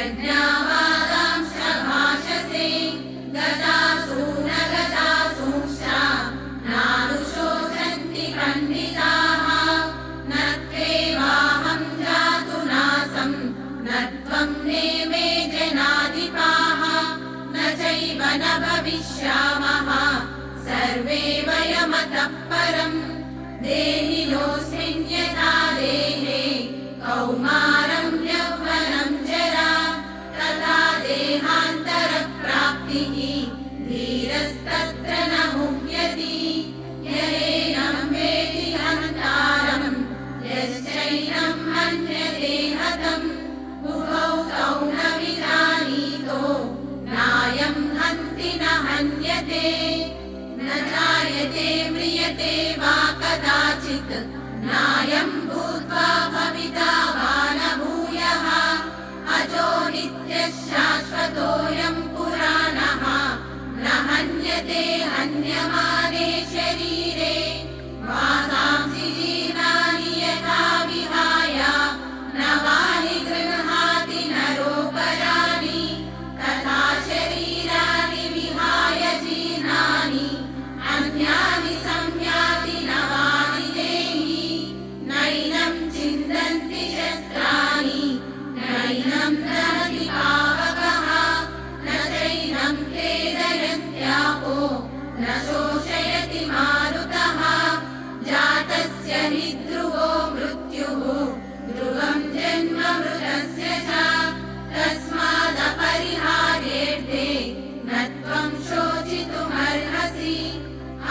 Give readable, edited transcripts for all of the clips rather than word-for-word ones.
प्रज्ञावादांश्च भाषसे गतासून गतासूंश्च नानुशोचन्ति पण्डिताः न त्वेवाहं जातु नासं न त्वं नेमे जनाधिपाः न चैव न भविष्यामः सर्वे वयमतः परम् देहिनोऽस्मिन् यथा देहे कौमारं यौवनं जरा तथा देहान्तरप्राप्तिः धीरस्तत्र न मुह्यति ययेनं वेति हन्तारं यश्चैनं मन्यते हतम् उभौ तौ न विजानीतो नायं हन्ति न हन्यते न जायते म्रियते वा कदाचित् नायं भूत्वा भविता वा न भूयः अजो नित्यः शाश्वतोऽयं पुराणः न हन्यते हन्यमाने शरीरे वासांसि जीर्णानि यथा विहाय नवानि गृह्णाति नरोपराणि तथा शरीराणि विहाय जीर्णानि अन्यानि संयाति नवानि देहि नैनं छिन्दन्ति शस्त्राणि नैनं दहति पावकः न चैनं क्लेदयन्त्यापो न शोषयति मारुतः जातस्य हि ध्रुवो मृत्युः ध्रुवं जन्म मृतस्य च तस्मादपरिहार्येऽर्थे न त्वं शोचितुमर्हसि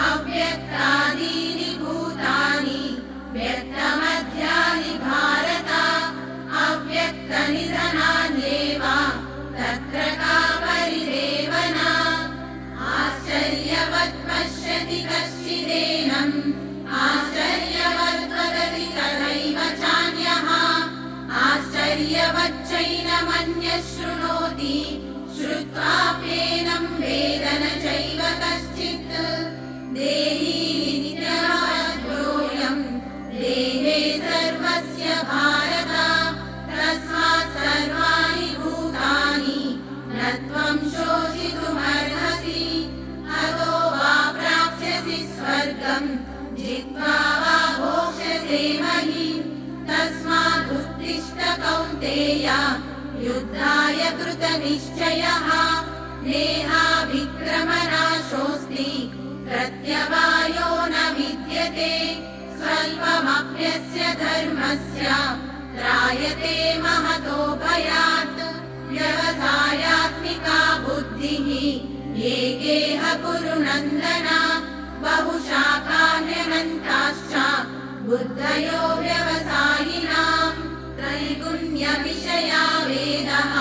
अव्यक्तादीनि भूतानि व्यक्तमध्यानि भारत अव्यक्तनिधनान्येव तत्र का परिदेवना आश्चर्यवत् पश्यति कश्चिदेनम् आश्चर्यवत् वदति तथैव चान्यः आश्चर्यवच्चैनमन्यः शृणोति श्रुत्वाप्येनं वेद न चैव कश्चित् देही नित्यमद्योऽयं देहे सर्वस्य भारत तस्मात् सर्वाणि भूतानि न त्वं शोचितुमर्हसि अतो वा प्राप्स्यसि स्वर्गं जित्वा वा भोक्ष्यसे महीम् तस्मात् उत्तिष्ठ कौन्तेय युद्धाय कृतनिश्चयः नेहाभिक्रमनाशोऽस्ति प्रत्यवायो न विद्यते स्वल्पमप्यस्य धर्मस्य त्रायते महतो भयात् व्यवसायात्मिका बुद्धिः एकेह कुरु नन्दन बहुशाखान्यनन्ताश्च बुद्धयो व्यवसायिनाम् त्रैगुण्यविषया वेदः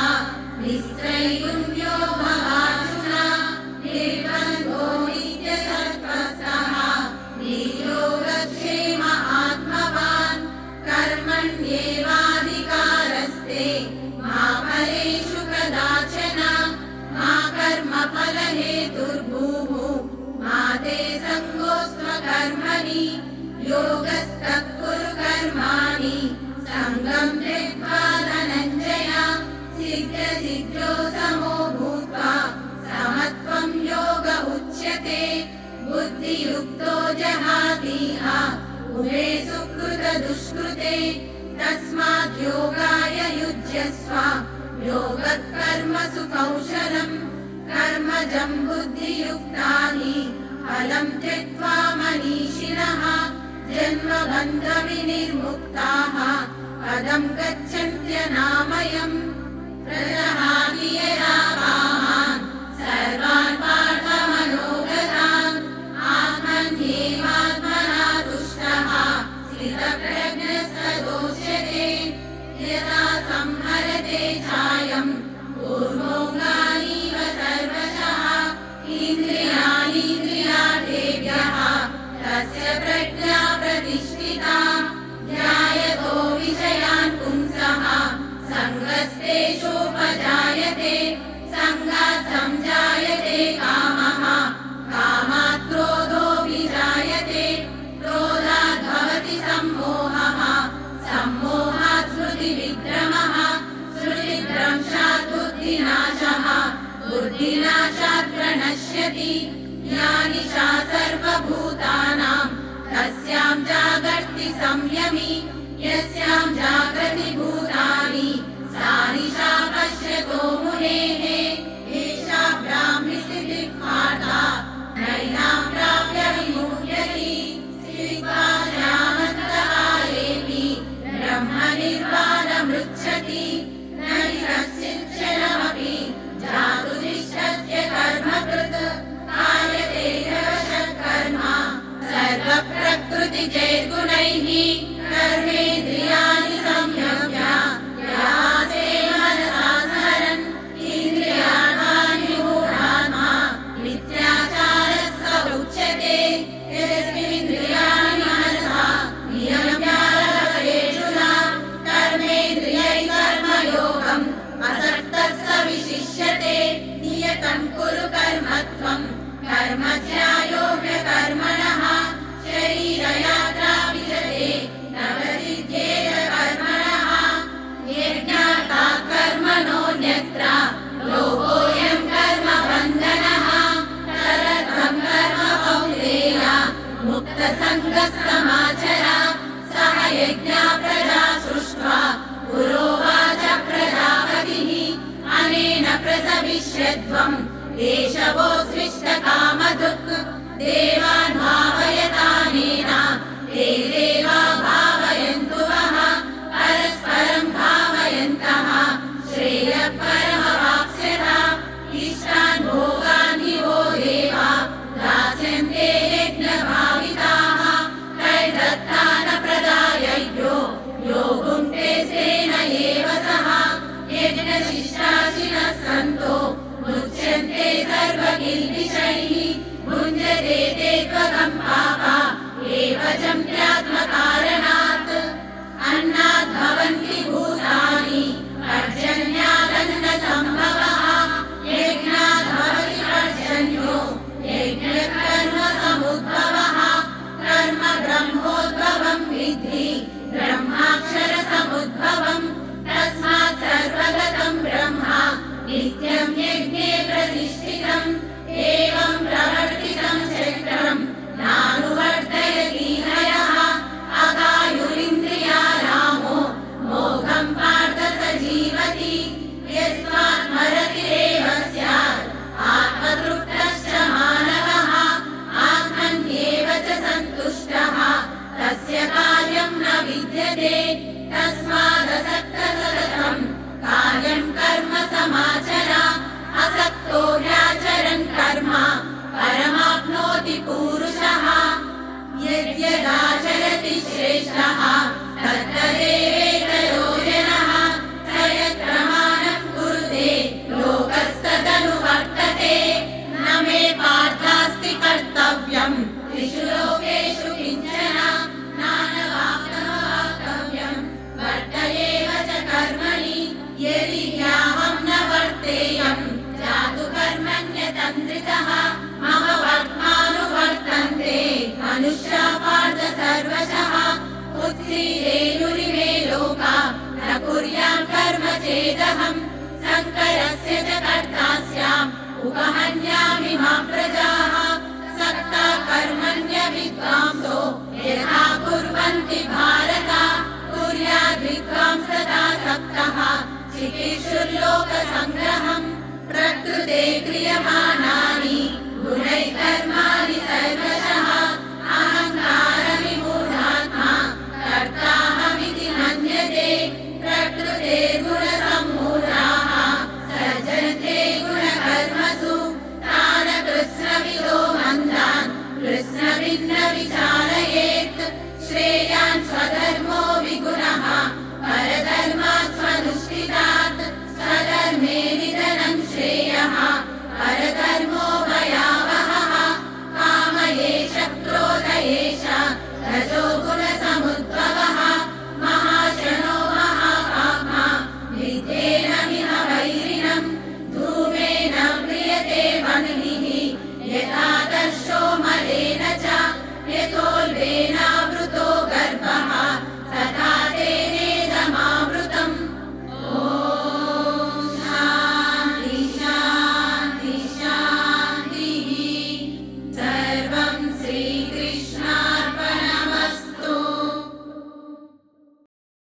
निस्त्रैगुण्यो भवार्जुन निर्बन्धो नित्यसत्त्वस्थः निर्योगक्षेम आत्मवान् कर्मण्येवाधिकारस्ते मा फलेषु कदाचन मा कर्मफलहेतुर्भूः मा ते सङ्गोऽस्त्वकर्मणि योगस्तः कुरु कर्माणि सङ्गं त्यक्त्वा धनञ्जय सिद्ध्यसिद्ध्यो समो भूत्वा समत्वं योग उच्यते बुद्धियुक्तो जहातीह उभे सुकृतदुष्कृते तस्मात् योगाय युज्यस्व योगकर्मसु कौशलम् कर्मजं बुद्धियुक्ता हि फलं त्यक्त्वा मनीषिणः जन्मबन्धविनिर्मुक्ताः पदं गच्छन्त्यनामयम् प्रजहाति यदा कामान् सर्वान् पार्थमनोगतान् आत्मन्येवात्मना तुष्टः स्थितप्रज्ञस्तदोच्यते यदा संहरते चायं पूर्वोऽङ्गानीव सर्वशः इन्द्रियाणीन्द्रियार्थेभ्यः तस्य प्रज्ञा प्रतिष्ठिता ध्यायतो विषयान् पुंसः सङ्गस्तेषोपजायते सङ्गः समाचरा सह यज्ञा प्रजा सृष्ट्वा पुरोवाच प्रजापतिः अनेन प्रसविष्यध्वम् देशवोऽस्विष्टकामधुक् देवान् भावयतानेन ते देवा भावयन्तु वः परस्परं भावयन्तः श्रेयः परमवाप्स्यथ इष्टान् भोगान् हि वो देवा दास्यन्ते यज्ञभाविताः कैर्दत्तानप्रदायज्ञो यो भुङ्क्ते स्तेन एव सः यज्ञशिष्टाशिनः सन्तो मुच्यन्ते सर्वकिल्बिषैः भुञ्जते ते त्वगं पापा एव जन्यात्मकारणात् अन्नात् भवन्ति भूतानि पर्जन्यादन्नसम्भवः यज्ञात् भवति पर्जन्यो यज्ञकर्मसमुद्भवः कर्म ब्रह्मोद्भवं विद्धि ब्रह्माक्षरसमुद्भवम् तस्मात् सर्वगतं ब्रह्म नित्यं यज्ञे प्रतिष्ठितम् एवं प्रवर्तितं चक्रम् नानुवर्तयति हयः अगायुरिन्द्रियारामो मोघं पार्थ स जीवति यस्मात्मरतिरेव स्यात् आत्मतृप्तश्च मानवः आत्मन्येव च सन्तुष्टः तस्य कार्यं न विद्यते तस्मादसक्तः सततं कार्यं कर्म समाचर असक्तो व्याचरन् कर्म परमाप्नोति पूरुषः यद्यदाचरति श्रेष्ठः तत्तदेवेतरो जनः स यत्प्रमाणं कुरुते लोकस्तदनुवर्तते न मे पार्थास्ति कर्तव्यं त्रिषु लोकेषु किञ्चन नानवाप्तमवाप्तव्यं वर्त एव च कर्मणि यदि ह्याहं न वर्तेयं जातु कर्मण्यतन्द्रितः मम वर्त्मानुवर्तन्ते मनुष्या पार्थ सर्वशः उत्सीदेयुरिमे लोका न कुर्यां कर्म चेदहं शङ्करस्य च कर्ता स्याम् उपहन्यामि मां प्रजाः सक्ता कर्मण्यविद्वांसो यथा कुर्वन्ति भारत कुर्याद्विद्वांसता सक्तः चिकीर्षुर्लोकसङ्ग्रहम् प्रकृते क्रियमाणानि गुणैः कर्माणि सर्वशः अहङ्कारविमूढात्मा कर्ताहमिति मन्यते प्रकृतेर्गुणसम्मूढाः सज्जन्ते गुणकर्मसु तान् कृत्स्नविदो मन्दान् कृत्स्नभिन्न विचारयेत् श्रेयान् स्वतः